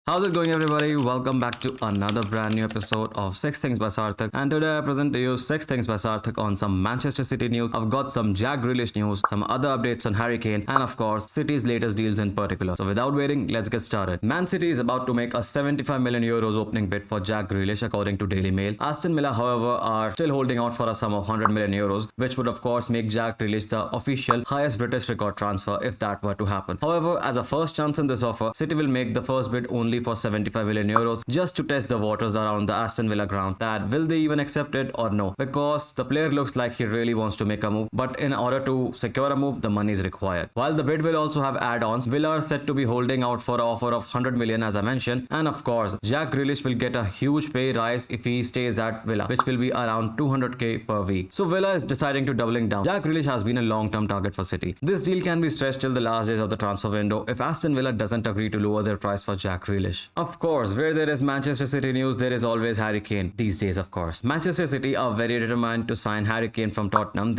How's it going, everybody? Welcome back to another brand new episode of Six Things by Sarthak. And today I present to you Six Things by Sarthak on some Manchester City news. I've got some Jack Grealish news, some other updates on Harry Kane, and of course, City's latest deals in particular. So without waiting, let's get started. Man City is about to make a 75 million euros opening bid for Jack Grealish, according to Daily Mail. Aston Villa, however, are still holding out for a sum of 100 million euros, which would of course make Jack Grealish the official highest British record transfer if that were to happen. However, as a first chance in this offer, City will make the first bid only for 75 million euros just to test the waters around the Aston Villa ground, that will they even accept it or no, because the player looks like he really wants to make a move, but in order to secure a move, the money is required. While the bid will also have add-ons, Villa are said to be holding out for an offer of 100 million as I mentioned, and of course Jack Grealish will get a huge pay rise if he stays at Villa, which will be around 200k per week. So Villa is deciding to doubling down. Jack Grealish has been a long-term target for City. This deal can be stretched till the last days of the transfer window if Aston Villa doesn't agree to lower their price for Jack Grealish. Of course, where there is Manchester City news, there is always Harry Kane these days. Of course, Manchester City are very determined to sign Harry Kane from Tottenham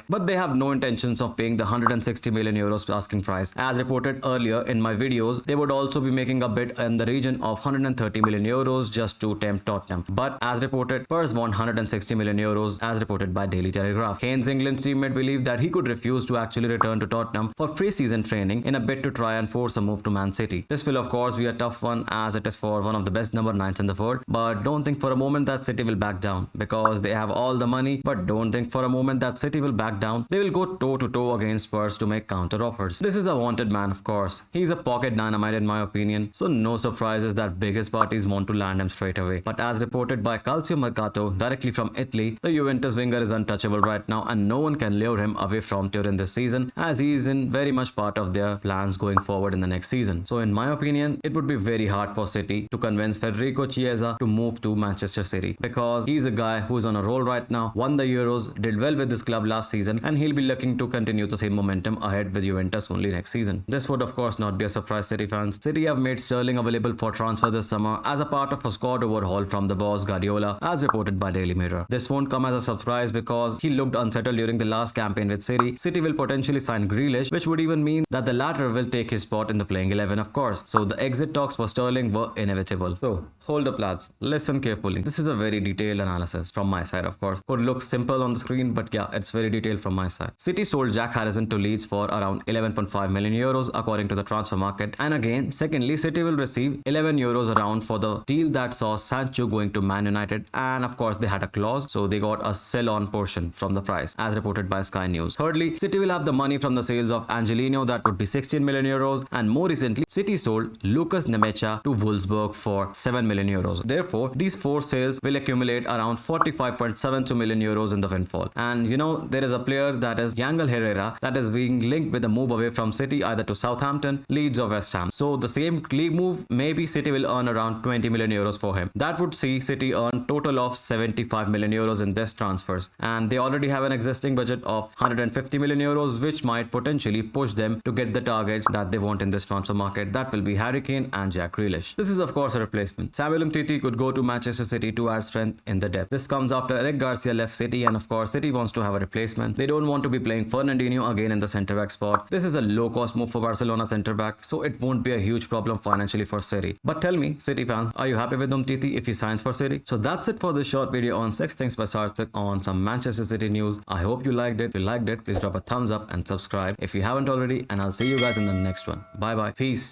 but they have no intentions of paying the 160 million euros asking price. As reported earlier in my videos, they would also be making a bid in the region of 130 million euros just to tempt Tottenham. But as reported, Spurs want 160 million euros as reported by Daily Telegraph. Kane's England teammate believed that he could refuse to actually return to Tottenham for pre-season training in a bid to try and force a move to Man City. This will of course be a tough one as it is for one of the best number 9s in the world, but don't think for a moment that City will back down because they have all the money. But don't think for a moment that City will back down. They will go toe to toe against Spurs to make counter offers. This is a wanted man, of course. He's a pocket dynamite in my opinion, so no surprises that biggest parties want to land him straight away. But as reported by Calcio Mercato directly from Italy, the Juventus winger is untouchable right now and no one can lure him away from Turin this season, as he is in very much part of their plans going forward in the next season. So in my opinion, it would be very hard for City to convince Federico Chiesa to move to Manchester City, because he's a guy who's on a roll right now, won the Euros, did well with this club last season, and he'll be looking to continue the same momentum ahead with Juventus only next season. This would of course not be a surprise, City fans. City have made Sterling available for transfer this summer as a part of a squad overhaul from the boss Guardiola, as reported by Daily Mirror. This won't come as a surprise because he looked unsettled during the last campaign with City. City will potentially sign Grealish, which would even mean that the latter will take his spot in the playing 11 of course. So the exit talks for Sterling were inevitable. So hold up lads, listen carefully. This is a very detailed analysis from my side of course. Could look simple on the screen, but yeah, it's very detailed from my side. City sold Jack Harrison to Leeds for around 11.5 million euros according to the transfer market. And again, secondly, City will receive 11 euros around for the deal that saw Sancho going to Man United, and of course they had a clause, so they got a sell-on portion from the price as reported by Sky News. Thirdly, City will have the money from the sales of Angelino, that would be 16 million euros, and more recently City sold Lucas Nemecha to Wolfsburg for 7 million euros. Therefore, these four sales will accumulate around 45.72 million euros in the windfall. And you know, there is a player that is Yangel Herrera that is being linked with a move away from City either to Southampton, Leeds or West Ham. So the same league move, maybe City will earn around 20 million euros for him. That would see City earn total of 75 million euros in this transfers, and they already have an existing budget of 150 million euros, which might potentially push them to get the targets that they want in this transfer market. That will be Harry Kane and Jack Grealish. This is of course a replacement. Samuel Umtiti could go to Manchester City to add strength in the depth. This comes after Eric Garcia left City, and of course City wants to have a replacement. They don't want to be playing Fernandinho again in the centre back spot. This is a low cost move for Barcelona centre back, so it won't be a huge problem financially for City. But tell me, City fans, are you happy with Umtiti if he signs for City? So that's it for this short video on 6 Things by Sarthak on some Manchester City news. I hope you liked it. If you liked it, please drop a thumbs up and subscribe if you haven't already, and I'll see you guys in the next one. Bye bye. Peace.